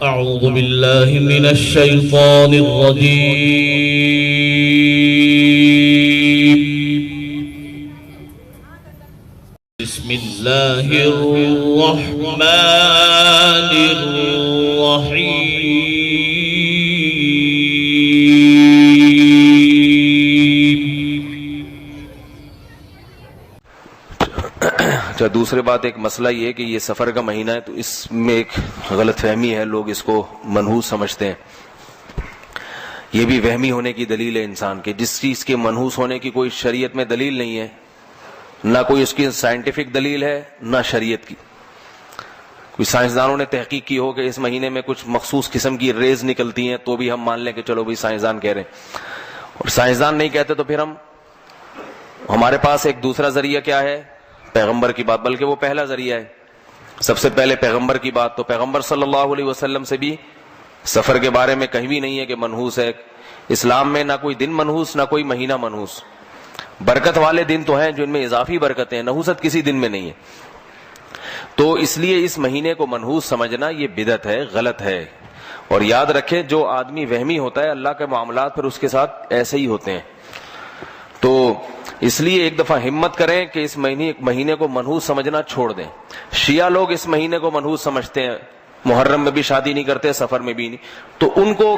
أعوذ بالله من الشيطان الرجيم. بسم الله الرحمن الرحيم. اچھا، دوسری بات ایک مسئلہ یہ ہے کہ یہ سفر کا مہینہ ہے تو اس میں ایک غلط فہمی ہے، لوگ اس کو منحوس سمجھتے ہیں. یہ بھی وہمی ہونے کی دلیل ہے انسان کے. جس چیز کے منحوس ہونے کی کوئی شریعت میں دلیل نہیں ہے، نہ کوئی اس کی سائنٹیفک دلیل ہے نہ شریعت کی. کوئی سائنسدانوں نے تحقیق کی ہو کہ اس مہینے میں کچھ مخصوص قسم کی ریز نکلتی ہیں تو بھی ہم مان لیں کہ چلو بھائی سائنسدان کہہ رہے ہیں. اور سائنسدان نہیں کہتے تو پھر ہمارے پاس ایک دوسرا ذریعہ کیا ہے؟ پیغمبر کی بات، بلکہ وہ پہلا ذریعہ ہے. سب سے پہلے پیغمبر کی بات. تو پیغمبر صلی اللہ علیہ وسلم سے بھی سفر کے بارے میں کہیں بھی نہیں ہے کہ منحوس ہے. اسلام میں نہ کوئی دن منحوس نہ کوئی مہینہ منحوس. برکت والے دن تو ہیں جن میں اضافی برکتیں ہیں، نحوست کسی دن میں نہیں ہے. تو اس لیے اس مہینے کو منحوس سمجھنا یہ بدعت ہے، غلط ہے. اور یاد رکھیں جو آدمی وہمی ہوتا ہے اللہ کے معاملات پھر اس کے ساتھ ایسے ہی ہوتے ہیں. تو اس لیے ایک دفعہ ہمت کریں کہ اس مہینے کو منحوس سمجھنا چھوڑ دیں. شیعہ لوگ اس مہینے کو منحوس سمجھتے ہیں، محرم میں بھی شادی نہیں کرتے، سفر میں بھی نہیں. تو ان کو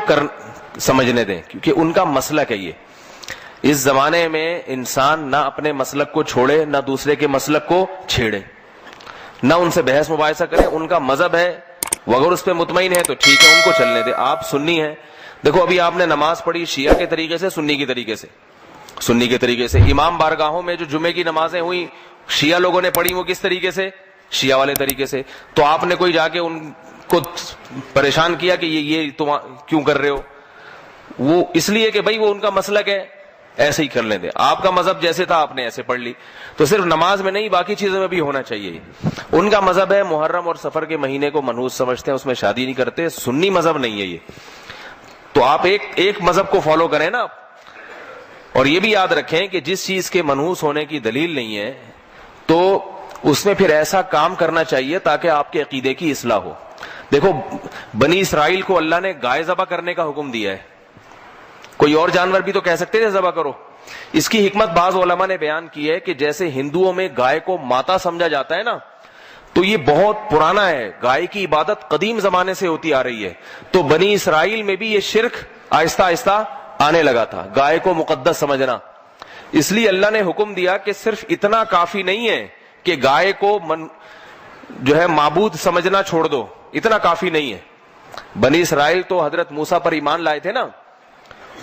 سمجھنے دیں، کیونکہ ان کا مسلک ہے یہ. اس زمانے میں انسان نہ اپنے مسلک کو چھوڑے نہ دوسرے کے مسلک کو چھیڑے، نہ ان سے بحث مباحثہ کرے. ان کا مذہب ہے، وہ اگر اس پہ مطمئن ہے تو ٹھیک ہے، ان کو چلنے دیں. آپ سنی ہیں، دیکھو ابھی آپ نے نماز پڑھی شیعہ کے طریقے سے، سنی کے طریقے سے. سنی کے طریقے سے امام بارگاہوں میں جو جمعے کی نمازیں ہوئی شیعہ لوگوں نے پڑھی، وہ کس طریقے سے؟ شیعہ والے طریقے سے. تو آپ نے کوئی جا کے ان کو پریشان کیا کہ یہ تم کیوں کر رہے ہو؟ وہ اس لیے کہ بھائی وہ ان کا مسلک ہے، ایسے ہی کر لیں دے. آپ کا مذہب جیسے تھا آپ نے ایسے پڑھ لی. تو صرف نماز میں نہیں، باقی چیزوں میں بھی ہونا چاہیے. ان کا مذہب ہے محرم اور سفر کے مہینے کو منحوس سمجھتے ہیں، اس میں شادی نہیں کرتے. سنی مذہب نہیں ہے یہ. تو آپ ایک مذہب کو فالو کریں نا. اور یہ بھی یاد رکھیں کہ جس چیز کے منحوس ہونے کی دلیل نہیں ہے تو اس میں پھر ایسا کام کرنا چاہیے تاکہ آپ کے عقیدے کی اصلاح ہو. دیکھو بنی اسرائیل کو اللہ نے گائے ذبح کرنے کا حکم دیا ہے. کوئی اور جانور بھی تو کہہ سکتے تھے ذبح کرو. اس کی حکمت بعض علماء نے بیان کی ہے کہ جیسے ہندوؤں میں گائے کو ماتا سمجھا جاتا ہے نا، تو یہ بہت پرانا ہے. گائے کی عبادت قدیم زمانے سے ہوتی آ رہی ہے. تو بنی اسرائیل میں بھی یہ شرک آہستہ آہستہ آنے لگا تھا، گائے کو مقدس سمجھنا. اس لیے اللہ نے حکم دیا کہ صرف اتنا کافی نہیں ہے کہ گائے کو جو ہے معبود سمجھنا چھوڑ دو، اتنا کافی نہیں ہے. بنی اسرائیل تو حضرت موسیٰ پر ایمان لائے تھے نا،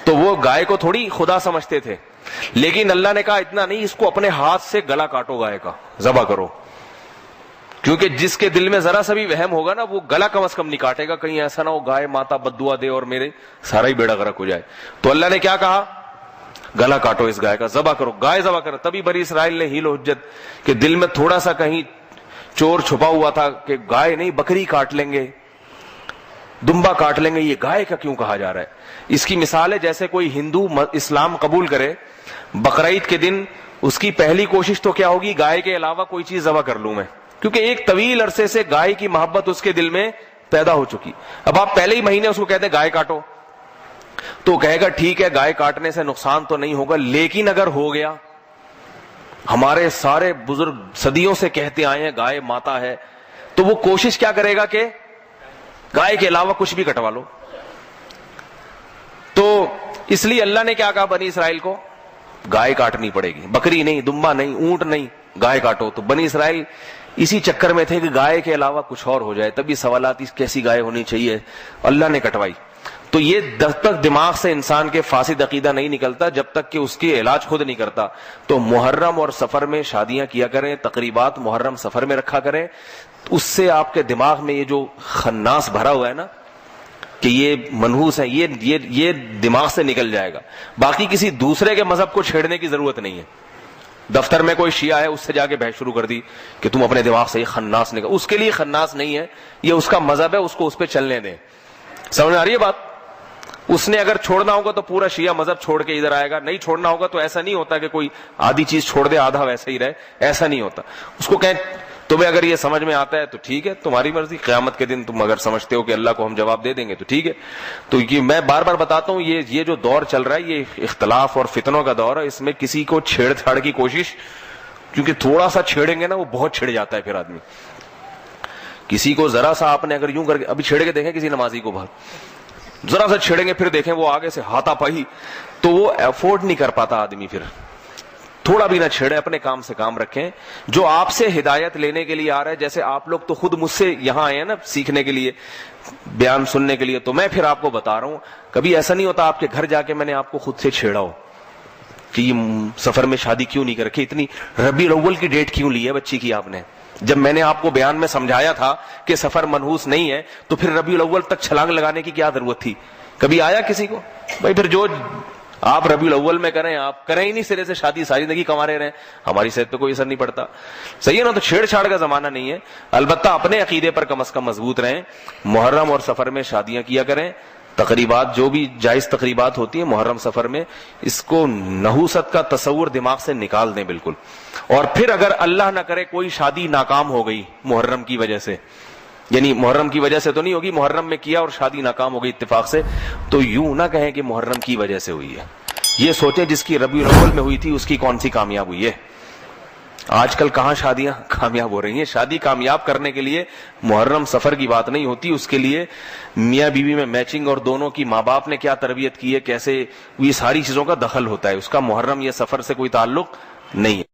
تو وہ گائے کو تھوڑی خدا سمجھتے تھے. لیکن اللہ نے کہا اتنا نہیں، اس کو اپنے ہاتھ سے گلا کاٹو، گائے کا ذبح کرو. کیونکہ جس کے دل میں ذرا سا بھی وہم ہوگا نا وہ گلا کم از کم نہیں کاٹے گا، کہیں ایسا نہ ہو گائے ماتا بددعا دے اور میرے سارا ہی بیڑا غرق ہو جائے. تو اللہ نے کیا کہا؟ گلا کاٹو اس گائے کا، ذبح کرو، گائے ذبح کرو. تبھی بنی اسرائیل نے حیل و حجت کہ دل میں تھوڑا سا کہیں چور چھپا ہوا تھا کہ گائے نہیں بکری کاٹ لیں گے، دمبا کاٹ لیں گے، یہ گائے کا کیوں کہا جا رہا ہے؟ اس کی مثال ہے جیسے کوئی ہندو اسلام قبول کرے، بقرعید کے دن اس کی پہلی کوشش تو کیا ہوگی؟ گائے کے علاوہ کوئی چیز ذبح کر لوں میں، کیونکہ ایک طویل عرصے سے گائے کی محبت اس کے دل میں پیدا ہو چکی. اب آپ پہلے ہی مہینے اس کو کہتے ہیں گائے کاٹو، تو کہے گا ٹھیک ہے گائے کاٹنے سے نقصان تو نہیں ہوگا، لیکن اگر ہو گیا، ہمارے سارے بزرگ صدیوں سے کہتے آئے ہیں گائے ماتا ہے، تو وہ کوشش کیا کرے گا کہ گائے کے علاوہ کچھ بھی کٹوا لو. تو اس لیے اللہ نے کیا کہا بنی اسرائیل کو؟ گائے کاٹنی پڑے گی، بکری نہیں، دمبا نہیں، اونٹ نہیں، گائے کاٹو. تو بنی اسرائیل اسی چکر میں تھے کہ گائے کے علاوہ کچھ اور ہو جائے. تبھی سوالات کیسی گائے ہونی چاہیے، اللہ نے کٹوائی. تو یہ جب تک دماغ سے انسان کے فاسد عقیدہ نہیں نکلتا، جب تک کہ اس کی علاج خود نہیں کرتا. تو محرم اور سفر میں شادیاں کیا کریں، تقریبات محرم سفر میں رکھا کریں. اس سے آپ کے دماغ میں یہ جو خناس بھرا ہوا ہے نا کہ یہ منحوس ہے، یہ دماغ سے نکل جائے گا. باقی کسی دوسرے کے مذہب کو چھیڑنے کی ضرورت نہیں ہے. دفتر میں کوئی شیعہ ہے، اس سے جا کے بحث شروع کر دی کہ تم اپنے دماغ سے یہ خناس نکل، اس کے لیے خناس نہیں ہے، یہ اس کا مذہب ہے، اس کو اس پہ چلنے دیں. سمجھ آ رہی ہے بات؟ اس نے اگر چھوڑنا ہوگا تو پورا شیعہ مذہب چھوڑ کے ادھر آئے گا، نہیں چھوڑنا ہوگا تو ایسا نہیں ہوتا کہ کوئی آدھی چیز چھوڑ دے آدھا ویسا ہی رہے، ایسا نہیں ہوتا. اس کو کہیں تمہیں اگر یہ سمجھ میں آتا ہے تو ٹھیک ہے، تمہاری مرضی، قیامت کے دن تم اگر سمجھتے ہو کہ اللہ کو ہم جواب دے دیں گے تو ٹھیک ہے۔ تو یہ میں بار بار بتاتا ہوں، یہ جو دور چل رہا ہے یہ اختلاف اور فتنوں کا دور ہے، اس میں کسی کو چھیڑ چھاڑ کی کوشش، کیونکہ تھوڑا سا چھیڑیں گے نا وہ بہت چھڑ جاتا ہے پھر آدمی۔ کسی کو ذرا سا آپ نے اگر یوں کر کے ابھی چھیڑ کے دیکھیں کسی نمازی کو، باہر ذرا سا چھیڑیں گے پھر دیکھیں وہ آگے سے ہاتھا پائی، تو وہ افورڈ نہیں کر پاتا آدمی۔ پھر تھوڑا بھی نہ چھیڑے، اپنے کام سے کام رکھیں۔ جو آپ سے ہدایت لینے کے لیے آ رہا ہے، جیسے آپ لوگ تو خود مجھ سے یہاں آئے ہیں نا سیکھنے کے لیے، بیان سننے کے لیے، تو میں پھر آپ کو بتا رہا ہوں، کبھی ایسا نہیں ہوتا آپ کے گھر جا کے میں نے آپ کو خود سے چھیڑا ہو کہ یہ سفر میں شادی کیوں نہیں کر رکھی، اتنی ربیع الاول کی ڈیٹ کیوں لی ہے بچی کی آپ نے؟ جب میں نے آپ کو بیان میں سمجھایا تھا کہ سفر منحوس نہیں ہے تو پھر ربیع الاول تک چھلانگ لگانے کی کیا ضرورت تھی؟ کبھی آیا کسی کو؟ بھائی پھر جو آپ ربیع الاول میں کریں، آپ کریں ہی نہیں سرے سے شادی، ساری زندگی کماتے رہیں، ہماری صحت پہ کوئی اثر نہیں پڑتا، صحیح ہے نا؟ تو چھیڑ چھاڑ کا زمانہ نہیں ہے، البتہ اپنے عقیدے پر کم از کم مضبوط رہیں۔ محرم اور سفر میں شادیاں کیا کریں، تقریبات جو بھی جائز تقریبات ہوتی ہیں محرم سفر میں، اس کو نحوست کا تصور دماغ سے نکال دیں بالکل۔ اور پھر اگر اللہ نہ کرے کوئی شادی ناکام ہو گئی محرم کی وجہ سے، یعنی محرم کی وجہ سے تو نہیں ہوگی، محرم میں کیا اور شادی ناکام ہو گئی اتفاق سے، تو یوں نہ کہیں کہ محرم کی وجہ سے ہوئی ہے، یہ سوچیں جس کی ربیع الاول میں ہوئی تھی اس کی کون سی کامیاب ہوئی ہے۔ آج کل کہاں شادیاں کامیاب ہو رہی ہیں؟ شادی کامیاب کرنے کے لیے محرم سفر کی بات نہیں ہوتی، اس کے لیے میاں بیوی میں میچنگ اور دونوں کی ماں باپ نے کیا تربیت کی ہے، کیسے، یہ ساری چیزوں کا دخل ہوتا ہے، اس کا محرم یا سفر سے کوئی تعلق نہیں ہے۔